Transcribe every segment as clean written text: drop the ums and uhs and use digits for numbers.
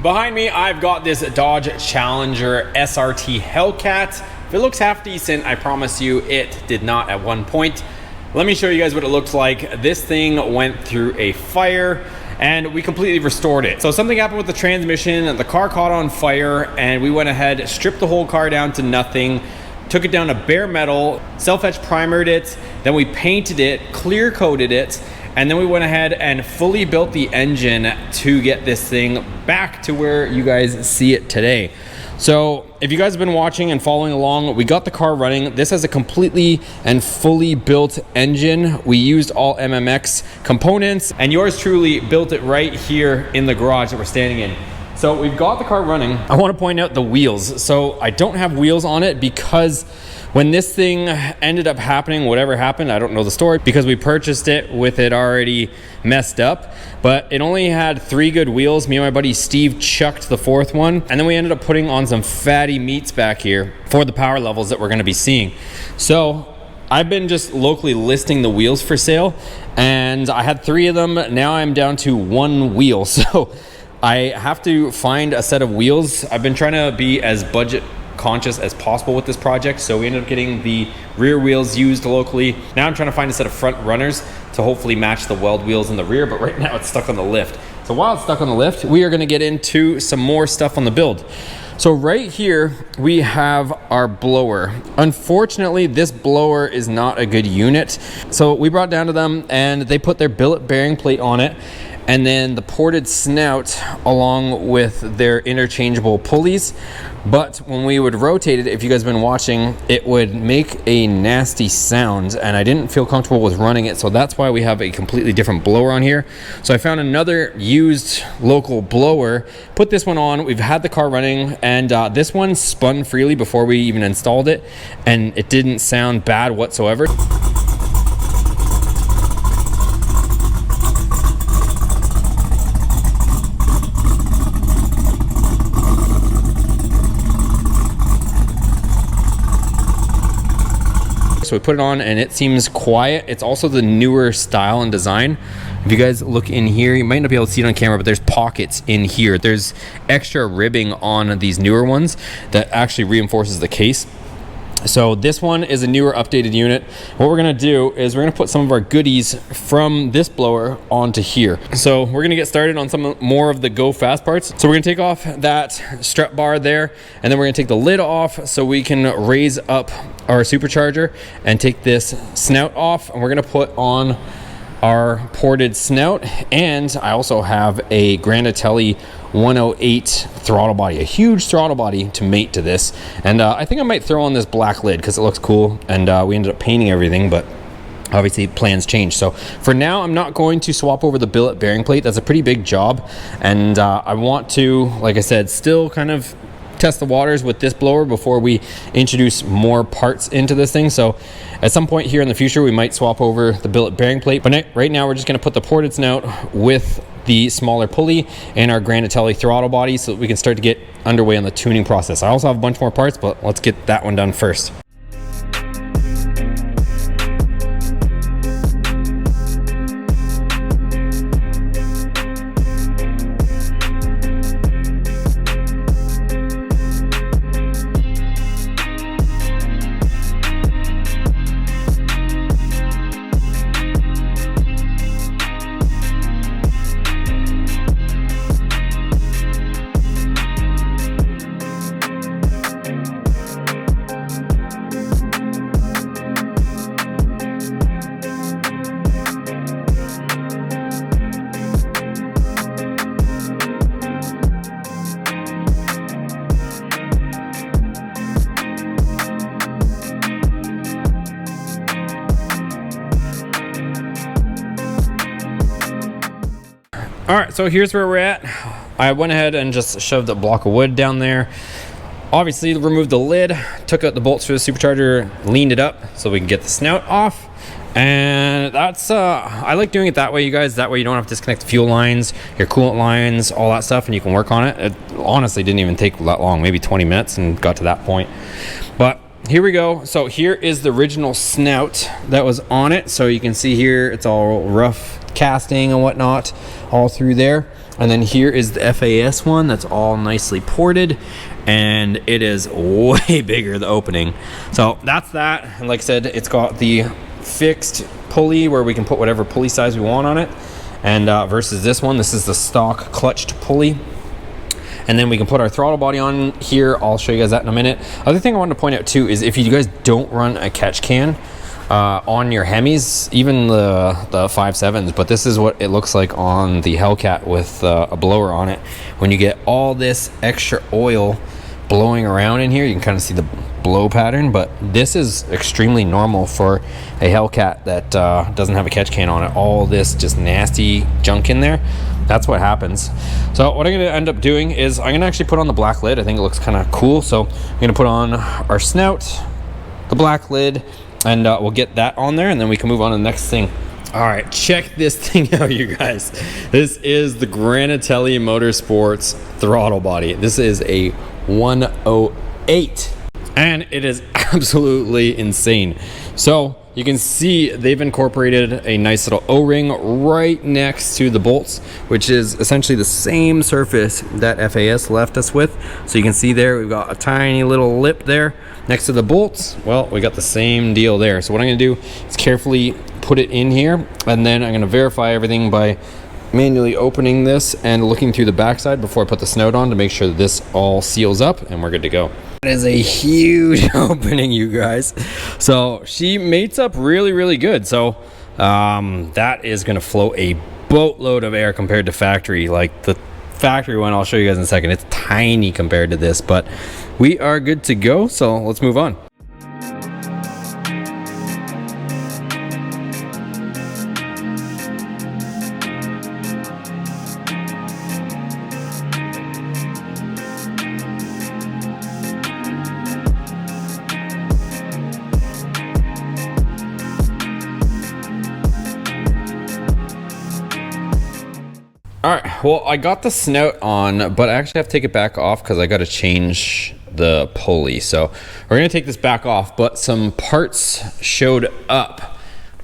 Behind me, I've got this Dodge Challenger SRT Hellcat. If it looks half decent, I promise you it did not at one point. Let me show you guys what it looks like. This thing went through a fire and we completely restored it. So something happened with the transmission, the car caught on fire, and we went ahead, stripped the whole car down to nothing, took it down to bare metal, self-etch primered it, then we painted it, clear coated it, and then we went ahead and fully built the engine to get this thing back to where you guys see it today. So if you guys have been watching and following along, we got the car running. This has a completely and fully built engine. We used all MMX components, and yours truly built it right here in the garage that we're standing in. So we've got the car running. I want to point out the wheels. So I don't have wheels on it because when this thing ended up happening, whatever happened, I don't know the story, because we purchased it with it already messed up, but it only had 3 good wheels. Me and my buddy Steve chucked the 4th one, and then we ended up putting on some fatty meats back here for the power levels that we're gonna be seeing. So I've been just locally listing the wheels for sale, and I had 3 of them. Now I'm down to 1 wheel. So I have to find a set of wheels. I've been trying to be as budget conscious as possible with this project, so we ended up getting the rear wheels used locally. Now I'm trying to find a set of front runners to hopefully match the weld wheels in the rear, but right now it's stuck on the lift. So while it's stuck on the lift, we are going to get into some more stuff on the build. So right here we have our blower. Unfortunately, this blower is not a good unit, so we brought it down to them and they put their billet bearing plate on it, and then the ported snout along with their interchangeable pulleys. But when we would rotate it, if you guys have been watching, it would make a nasty sound, and I didn't feel comfortable with running it, so that's why we have a completely different blower on here. So I found another used local blower, put this one on. We've had the car running, and this one spun freely before we even installed it, and it didn't sound bad whatsoever. So we put it on and it seems quiet. It's also the newer style and design. If you guys look in here, you might not be able to see it on camera, but there's pockets in here. There's extra ribbing on these newer ones that actually reinforces the case. So this one is a newer updated unit. What we're gonna do is we're gonna put some of our goodies from this blower onto here. So we're gonna get started on some more of the go fast parts. So we're gonna take off that strut bar there, and then we're gonna take the lid off so we can raise up our supercharger and take this snout off, and we're gonna put on our ported snout. And I also have a Granatelli 108 throttle body, a huge throttle body to mate to this. And I think I might throw on this black lid because it looks cool, and we ended up painting everything, but obviously plans change. So for now, I'm not going to swap over the billet bearing plate. That's a pretty big job, and I want to, like I said, still kind of test the waters with this blower before we introduce more parts into this thing. So at some point here in the future, we might swap over the billet bearing plate, but right now we're just going to put the ported snout with the smaller pulley and our Granatelli throttle body so that we can start to get underway on the tuning process. I also have a bunch more parts, but let's get that one done first. All right, so here's where we're at. I went ahead and just shoved a block of wood down there. Obviously removed the lid, took out the bolts for the supercharger, leaned it up so we can get the snout off. And that's, I like doing it that way, you guys. That way you don't have to disconnect the fuel lines, your coolant lines, all that stuff, and you can work on it. It honestly didn't even take that long, maybe 20 minutes, and got to that point. But here we go. So here is the original snout that was on it. So you can see here, it's all rough casting and whatnot all through there. And And then here is the FAS one that's all nicely ported, and it is way bigger, the opening. So that's that. And like I said, it's got the fixed pulley where we can put whatever pulley size we want on it. And versus this one, this is the stock clutched pulley. And then we can put our throttle body on here. I'll show you guys that in a minute. Other thing I wanted to point out too is if you guys don't run a catch can on your Hemis, even the 5.7s, but this is what it looks like on the Hellcat with a blower on it. When you get all this extra oil blowing around in here, you can kind of see the blow pattern, but this is extremely normal for a Hellcat that doesn't have a catch can on it. All this just nasty junk in there, that's what happens. So what I'm going to end up doing is I'm going to actually put on the black lid. I think it looks kind of cool, so I'm going to put on our snout, the black lid, and we'll get that on there, and then we can move on to the next thing. All right, check this thing out, you guys. This is the Granatelli Motorsports throttle body. This is a 108, and it is absolutely insane. So you can see they've incorporated a nice little O-ring right next to the bolts, which is essentially the same surface that FAS left us with. So you can see there, we've got a tiny little lip there next to the bolts. Well, we got the same deal there. So what I'm gonna do is carefully put it in here, and then I'm gonna verify everything by manually opening this and looking through the backside before I put the snout on to make sure that this all seals up and we're good to go. It is a huge opening, you guys. So she mates up really good. So that is going to flow a boatload of air compared to factory. Like the factory one, I'll show you guys in a second. It's tiny compared to this, but we are good to go. So let's move on. All right, well, I got the snout on, but I actually have to take it back off because I got to change the pulley. So we're going to take this back off, but some parts showed up.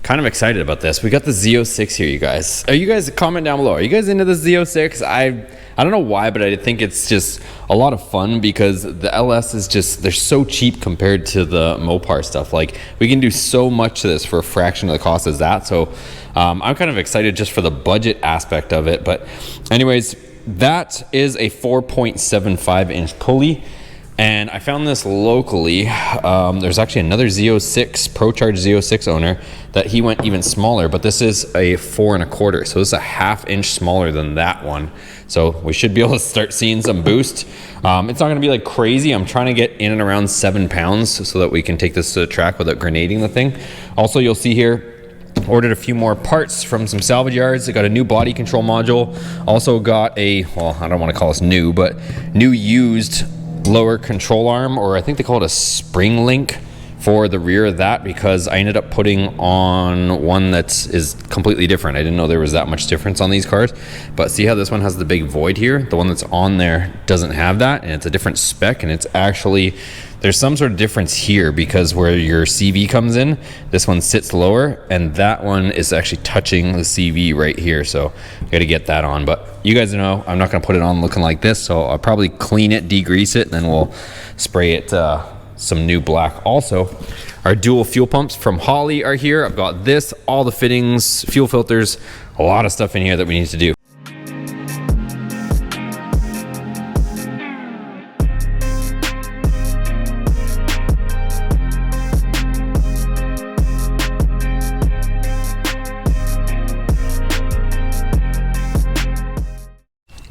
Kind of excited about this. We got the Z06 here, you guys. Are you guys, comment down below, are you guys into the Z06? I don't know why, but I think it's just a lot of fun because the LS is just, they're so cheap compared to the Mopar stuff. Like, we can do so much to this for a fraction of the cost as that. So I'm kind of excited just for the budget aspect of it. But anyways, that is a 4.75 inch pulley. And I found this locally. There's actually another Z06, ProCharge Z06 owner that he went even smaller, but this is a 4 1/4. So this is a 1/2 inch smaller than that one. So we should be able to start seeing some boost. It's not gonna be like crazy. I'm trying to get in and around 7 pounds so that we can take this to the track without grenading the thing. Also, you'll see here, ordered a few more parts from some salvage yards. I got a new body control module. Also got a, well, I don't wanna call this new, but new used lower control arm, or I think they call it a spring link for the rear of that, because I ended up putting on one that is completely different. I didn't know there was that much difference on these cars, but see how this one has the big void here? The one that's on there doesn't have that, and it's a different spec, and it's actually, there's some sort of difference here because where your CV comes in, this one sits lower, and that one is actually touching the CV right here. So I got to get that on, but you guys know I'm not going to put it on looking like this. So I'll probably clean it, degrease it, and then we'll spray it some new black. Also, our dual fuel pumps from Holley are here. I've got this, all the fittings, fuel filters, a lot of stuff in here that we need to do.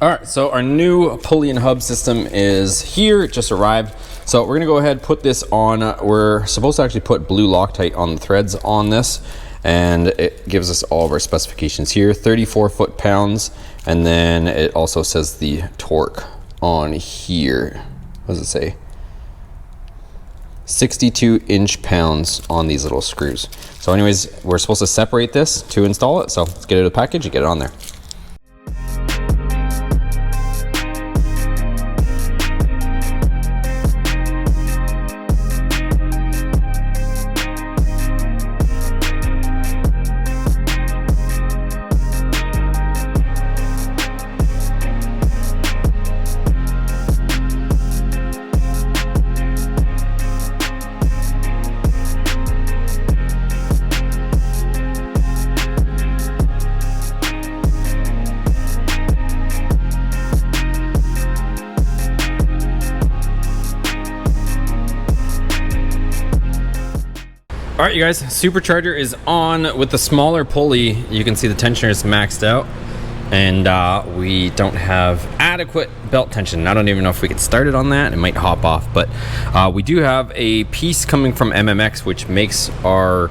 All right, so our new pulley and hub system is here. It just arrived. So we're gonna go ahead and put this on. We're supposed to actually put blue Loctite on the threads on this, and it gives us all of our specifications here, 34 foot-pounds, and then it also says the torque on here. What does it say? 62 inch-pounds on these little screws. So anyways, we're supposed to separate this to install it. So let's get it in a package and get it on there. All right, you guys, supercharger is on. With the smaller pulley, you can see the tensioner is maxed out, and we don't have adequate belt tension. I don't even know if we could start it on that. It might hop off, but we do have a piece coming from MMX, which makes our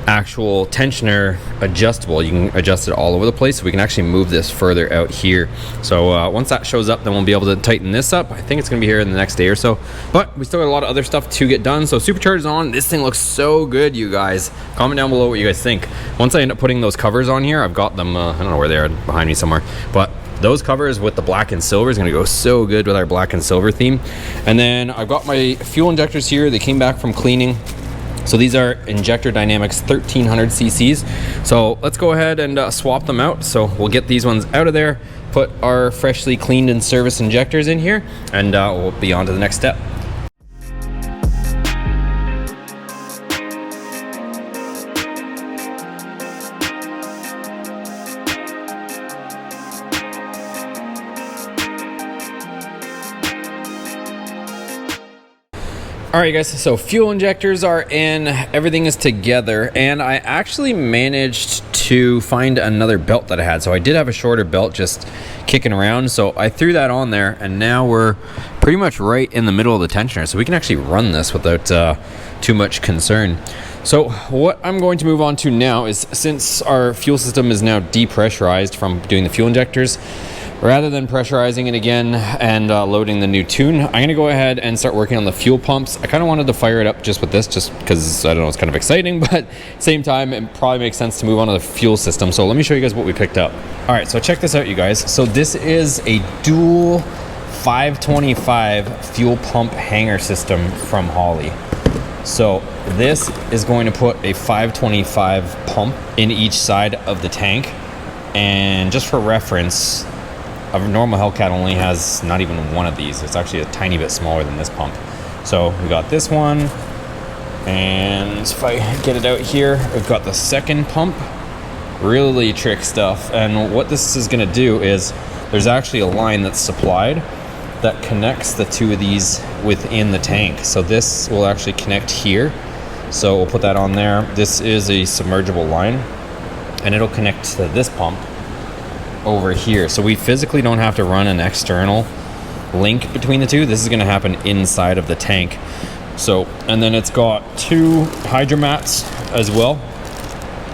actual tensioner adjustable. You can adjust it all over the place, so we can actually move this further out here. So once that shows up, then we'll be able to tighten this up. I think it's gonna be here in the next day or so, but we still got a lot of other stuff to get done. So supercharger's on. This thing looks so good, you guys. Comment down below what you guys think. Once I end up putting those covers on here, I've got them, I don't know where they are, behind me somewhere, but those covers with the black and silver is going to go so good with our black and silver theme. And then I've got my fuel injectors here. They came back from cleaning. So these are Injector Dynamics 1300 cc's. So let's go ahead and swap them out. So we'll get these ones out of there, put our freshly cleaned and serviced injectors in here, and we'll be on to the next step. All right, guys, so fuel injectors are in, everything is together, and I actually managed to find another belt that I had. So I did have a shorter belt just kicking around, so I threw that on there, and now we're pretty much right in the middle of the tensioner, so we can actually run this without too much concern. So what I'm going to move on to now is, since our fuel system is now depressurized from doing the fuel injectors, rather than pressurizing it again and loading the new tune, I'm going to go ahead and start working on the fuel pumps. I kind of wanted to fire it up just with this, just because, I don't know, it's kind of exciting, but same time, it probably makes sense to move on to the fuel system. So let me show you guys what we picked up. All right, so check this out, you guys. So this is a dual 525 fuel pump hanger system from Holley. So this is going to put a 525 pump in each side of the tank. And just for reference, a normal Hellcat only has not even one of these. It's actually a tiny bit smaller than this pump. So we got this one, and if I get it out here, we've got the second pump. Really trick stuff. And what this is gonna do is, there's actually a line that's supplied that connects the two of these within the tank. So this will actually connect here. So we'll put that on there. This is a submergible line, and it'll connect to this pump over here. So we physically don't have to run an external link between the two. This is going to happen inside of the tank. So, and then it's got two hydromats as well,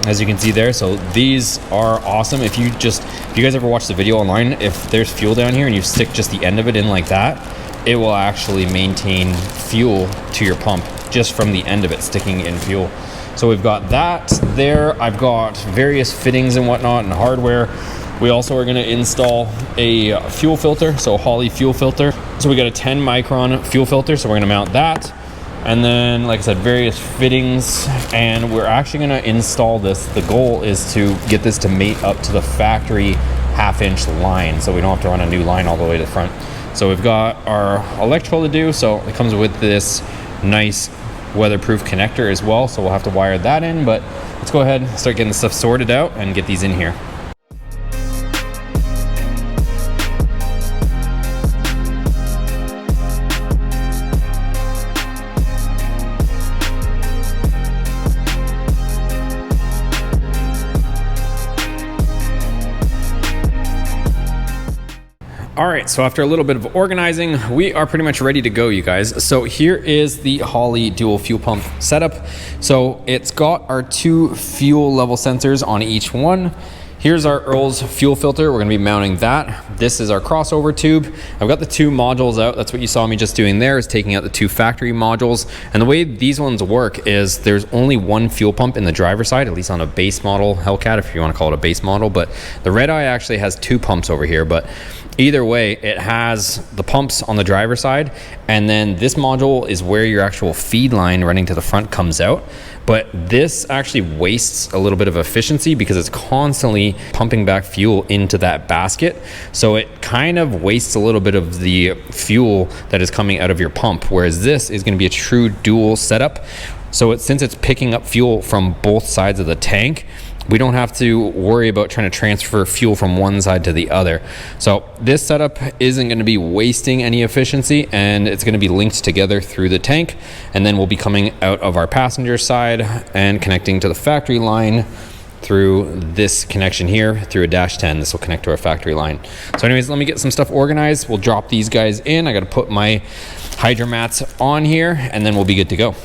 as you can see there. So these are awesome. If you guys ever watch the video online, if there's fuel down here and you stick just the end of it in like that, it will actually maintain fuel to your pump just from the end of it sticking in fuel. So we've got that there. I've got various fittings and whatnot and hardware. We also are going to install a fuel filter, so Holley fuel filter. So we got a 10 micron fuel filter, so we're going to mount that. And then, like I said, various fittings, and we're actually going to install this. The goal is to get this to mate up to the factory 1/2 inch line, so we don't have to run a new line all the way to the front. So we've got our electrical to do, so it comes with this nice weatherproof connector as well, so we'll have to wire that in, but let's go ahead and start getting the stuff sorted out and get these in here. All right, so after a little bit of organizing, we are pretty much ready to go, you guys. So here is the Holley dual fuel pump setup. So it's got our 2 fuel level sensors on each one. Here's our Earl's fuel filter. We're gonna be mounting that. This is our crossover tube. I've got the 2 modules out. That's what you saw me just doing there, is taking out the 2 factory modules. And the way these ones work is there's only 1 fuel pump in the driver's side, at least on a base model Hellcat, if you wanna call it a base model. But the Red Eye actually has 2 pumps over here. But either way, it has the pumps on the driver's side, and then this module is where your actual feed line running to the front comes out. But this actually wastes a little bit of efficiency because it's constantly pumping back fuel into that basket. So it kind of wastes a little bit of the fuel that is coming out of your pump, whereas this is going to be a true dual setup. So since it's picking up fuel from both sides of the tank, we don't have to worry about trying to transfer fuel from one side to the other. So this setup isn't going to be wasting any efficiency, and it's going to be linked together through the tank, and then we'll be coming out of our passenger side and connecting to the factory line through this connection here through a dash 10. This will connect to our factory line. So anyways, let me get some stuff organized. We'll drop these guys in. I got to put my hydro mats on here, and then we'll be good to go.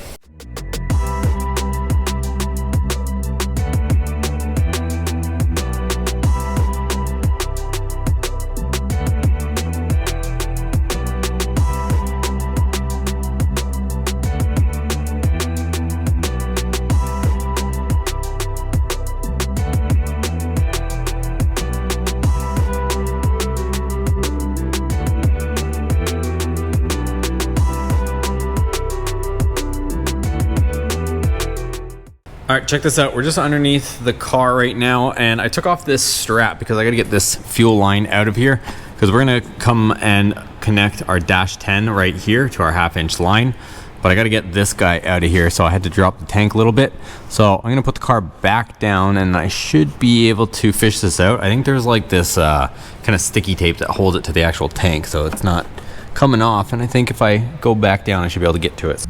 All right, check this out. We're just underneath the car right now, and I took off this strap because I got to get this fuel line out of here, because we're going to come and connect our dash 10 right here to our 1/2-inch line. But I got to get this guy out of here, so I had to drop the tank a little bit. So I'm going to put the car back down, and I should be able to fish this out. I think there's like this kind of sticky tape that holds it to the actual tank, so it's not coming off. And I think if I go back down, I should be able to get to it.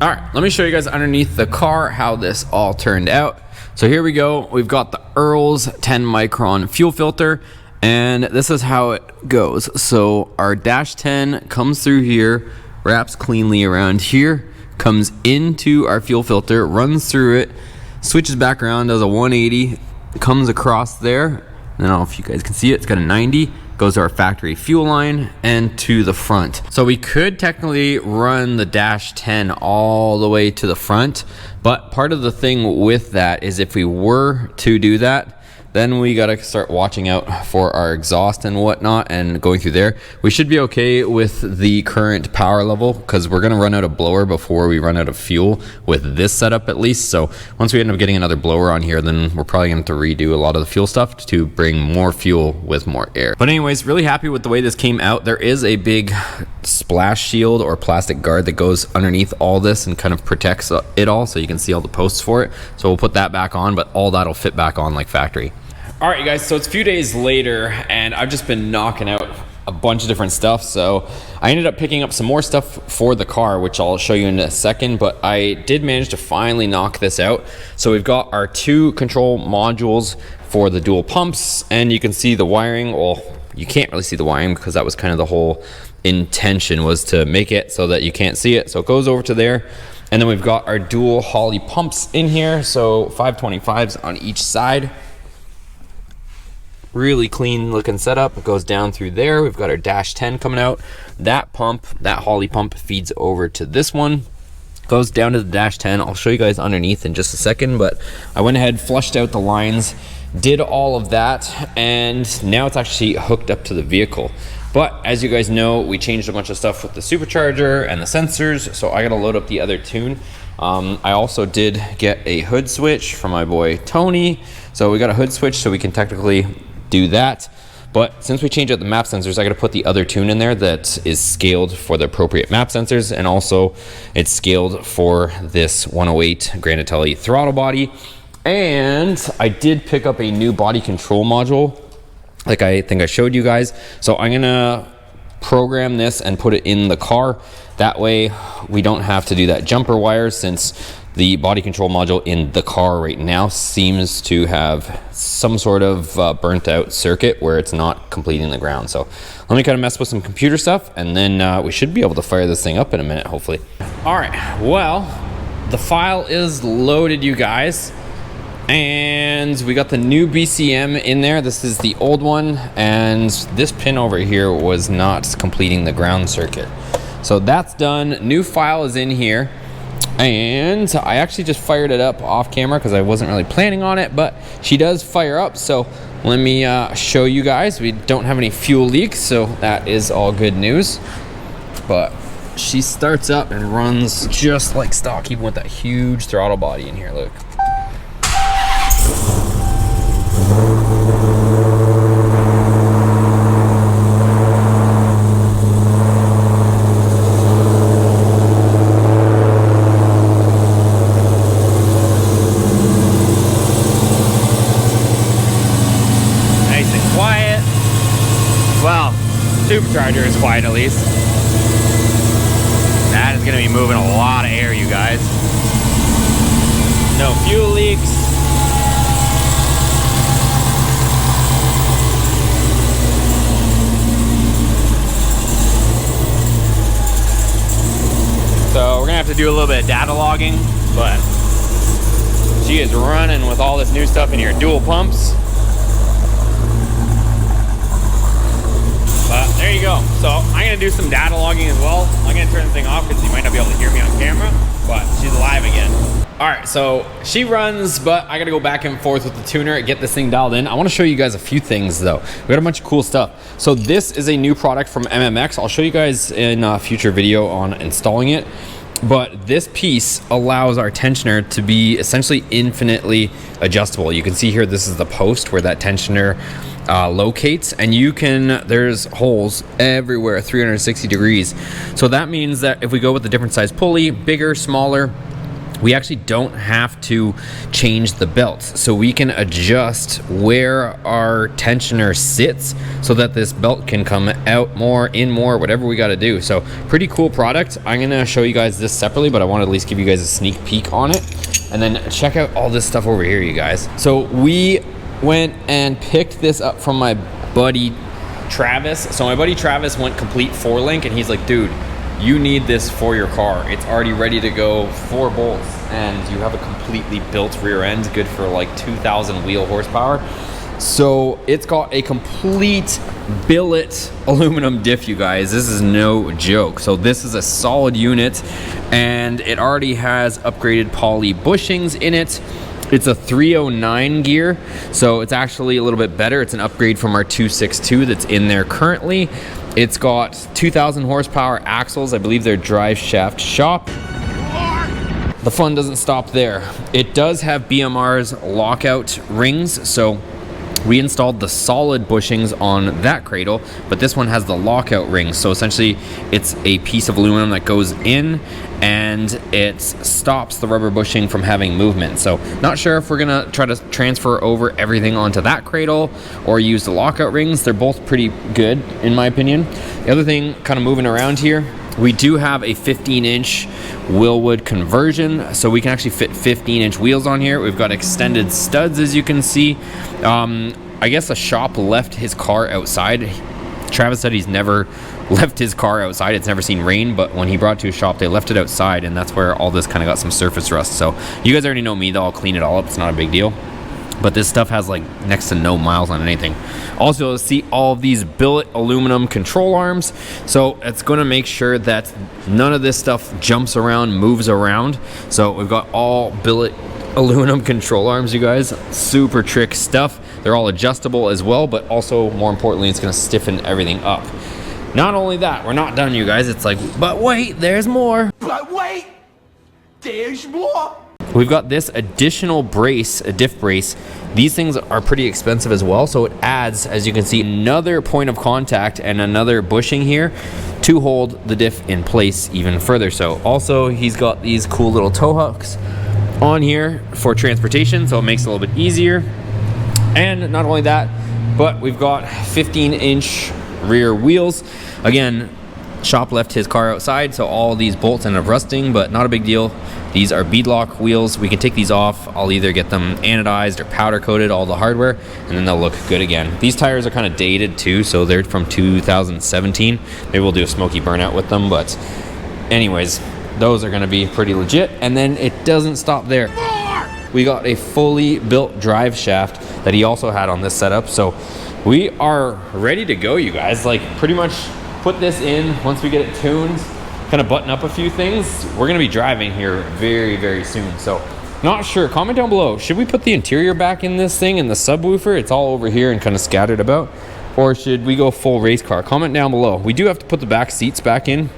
All right, let me show you guys underneath the car how this all turned out. So here we go. We've got the Earl's 10 micron fuel filter, and this is how it goes. So our dash 10 comes through here, wraps cleanly around here, comes into our fuel filter, runs through it, switches back around, does a 180, comes across there. I don't know if you guys can see it, it's got a 90. Goes to our factory fuel line and to the front. So we could technically run the dash 10 all the way to the front, but part of the thing with that is if we were to do that, then we got to start watching out for our exhaust and whatnot and going through there. We should be okay with the current power level, because we're going to run out of blower before we run out of fuel with this setup at least. So once we end up getting another blower on here, then we're probably going to have to redo a lot of the fuel stuff to bring more fuel with more air. But anyways, really happy with the way this came out. There is a big splash shield or plastic guard that goes underneath all this and kind of protects it all, so you can see all the posts for it. So we'll put that back on, but all that'll fit back on like factory. All right, you guys, so it's a few days later, and I've just been knocking out a bunch of different stuff. So I ended up picking up some more stuff for the car, which I'll show you in a second, but I did manage to finally knock this out. So we've got our 2 control modules for the dual pumps, and you can see the wiring. Well, you can't really see the wiring because that was kind of the whole intention, was to make it so that you can't see it. So it goes over to there. And then we've got our dual Holley pumps in here. So 525s on each side. Really clean looking setup. It goes down through there. We've got our dash 10 coming out. That pump, that Holley pump, feeds over to this one, goes down to the dash 10. I'll show you guys underneath in just a second, but I went ahead, flushed out the lines, did all of that, and now it's actually hooked up to the vehicle. But as you guys know, we changed a bunch of stuff with the supercharger and the sensors, so I gotta load up the other tune. I also did get a hood switch from my boy Tony, so we got a hood switch so we can technically do that. But since we changed out the map sensors, I got to put the other tune in there that is scaled for the appropriate map sensors, and also it's scaled for this 108 Granatelli throttle body. And I did pick up a new body control module, like I think I showed you guys. So I'm gonna program this and put it in the car. That way we don't have to do that jumper wire, since the body control module in the car right now seems to have some sort of burnt out circuit where it's not completing the ground. So let me kind of mess with some computer stuff, and then we should be able to fire this thing up in a minute, hopefully. All right, well, the file is loaded, you guys, and we got the new BCM in there. This is the old one, and this pin over here was not completing the ground circuit. So that's done. New file is in here. And I actually just fired it up off camera because I wasn't really planning on it, but she does fire up. So let me show you guys. We don't have any fuel leaks, so that is all good news. But she starts up and runs just like stock, even with that huge throttle body in here. Look. at least. That is gonna be moving a lot of air, you guys. No fuel leaks. So we're gonna have to do a little bit of data logging, but she is running with all this new stuff in here. Dual pumps. But there you go. So I'm gonna do some data logging as well. I'm gonna turn the thing off because you might not be able to hear me on camera, but she's alive again. All right, so she runs, but I gotta go back and forth with the tuner and get this thing dialed in. I wanna show you guys a few things though. We got a bunch of cool stuff. So this is a new product from MMX. I'll show you guys in a future video on installing it. But this piece allows our tensioner to be essentially infinitely adjustable. You can see here, this is the post where that tensioner locates, and you can, there's holes everywhere, 360 degrees. So that means that if we go with a different size pulley, bigger, smaller, we actually don't have to change the belts. So we can adjust where our tensioner sits so that this belt can come out more, in more, whatever we gotta do. So pretty cool product. I'm gonna show you guys this separately, but I wanna at least give you guys a sneak peek on it. And then check out all this stuff over here, you guys. So we went and picked this up from my buddy Travis. So my buddy Travis went complete 4-link, and he's like, dude, you need this for your car. It's already ready to go, 4 bolts, and you have a completely built rear end, good for like 2,000 wheel horsepower. So it's got a complete billet aluminum diff, you guys. This is no joke. So this is a solid unit, and it already has upgraded poly bushings in it. It's a 309 gear, so it's actually a little bit better. It's an upgrade from our 262 that's in there currently. It's got 2,000 horsepower axles. I believe they're drive shaft shop. The fun doesn't stop there. It does have BMR's lockout rings, so we installed the solid bushings on that cradle, but this one has the lockout rings. So essentially it's a piece of aluminum that goes in and it stops the rubber bushing from having movement. So not sure if we're gonna try to transfer over everything onto that cradle or use the lockout rings. They're both pretty good in my opinion. The other thing kind of moving around here, we do have a 15-inch Willwood conversion, so we can actually fit 15-inch wheels on here. We've got extended studs, as you can see. I guess a shop left his car outside. Travis said he's never left his car outside. It's never seen rain, but when he brought it to a shop, they left it outside, and that's where all this kind of got some surface rust. So you guys already know me, though. I'll clean it all up. It's not a big deal. But this stuff has like next to no miles on anything. Also, you'll see all of these billet aluminum control arms. So it's going to make sure that none of this stuff jumps around, moves around. So we've got all billet aluminum control arms, you guys. Super trick stuff. They're all adjustable as well, but also more importantly, it's going to stiffen everything up. Not only that, we're not done, you guys. It's like, but wait, there's more. But wait, there's more. We've got this additional brace, a diff brace. These things are pretty expensive as well, so it adds, as you can see, another point of contact and another bushing here to hold the diff in place even further. So also, he's got these cool little tow hooks on here for transportation, so it makes it a little bit easier. And not only that, but we've got 15-inch rear wheels. Again, shop left his car outside, so all these bolts ended up rusting, but not a big deal. These are beadlock wheels. We can take these off. I'll either get them anodized or powder coated, all the hardware, and then they'll look good again. These tires are kind of dated too, so they're from 2017. Maybe we'll do a smoky burnout with them, but anyways, those are gonna be pretty legit. And then it doesn't stop there. We got a fully built drive shaft that he also had on this setup. So we are ready to go, you guys. Like pretty much put this in once we get it tuned, kind of button up a few things. We're gonna be driving here very, very soon. So not sure, comment down below. Should we put the interior back in this thing and the subwoofer? It's all over here and kind of scattered about. Or should we go full race car? Comment down below. We do have to put the back seats back in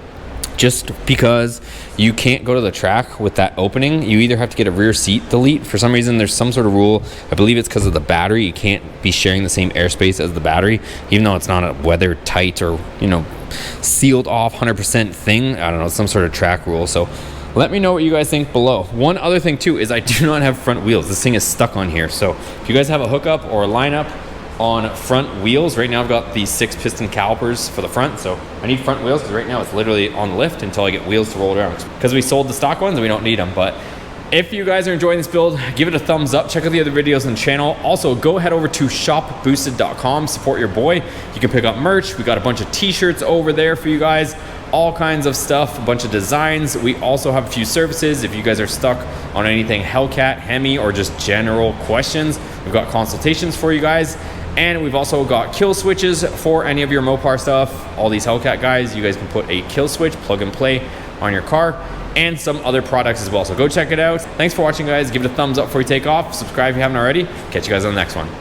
just because you can't go to the track with that opening. You either have to get a rear seat delete. For some reason, there's some sort of rule. I believe it's because of the battery. You can't be sharing the same airspace as the battery, even though it's not a weather tight or, you know, sealed off 100% thing. I don't know, some sort of track rule. So let me know what you guys think below. One other thing too is I do not have front wheels. This thing is stuck on here. So if you guys have a hookup or a lineup on front wheels. Right now I've got the 6 piston calipers for the front, so I need front wheels because right now it's literally on lift until I get wheels to roll around, because we sold the stock ones and we don't need them. But if you guys are enjoying this build, give it a thumbs up. Check out the other videos on the channel. Also, go head over to shopboosted.com, support your boy. You can pick up merch. We got a bunch of t-shirts over there for you guys, all kinds of stuff, a bunch of designs. We also have a few services. If you guys are stuck on anything Hellcat, Hemi, or just general questions, we've got consultations for you guys. And we've also got kill switches for any of your Mopar stuff. All these Hellcat guys, you guys can put a kill switch, plug and play on your car, and some other products as well. So go check it out. Thanks for watching, guys. Give it a thumbs up before you take off. Subscribe if you haven't already. Catch you guys on the next one.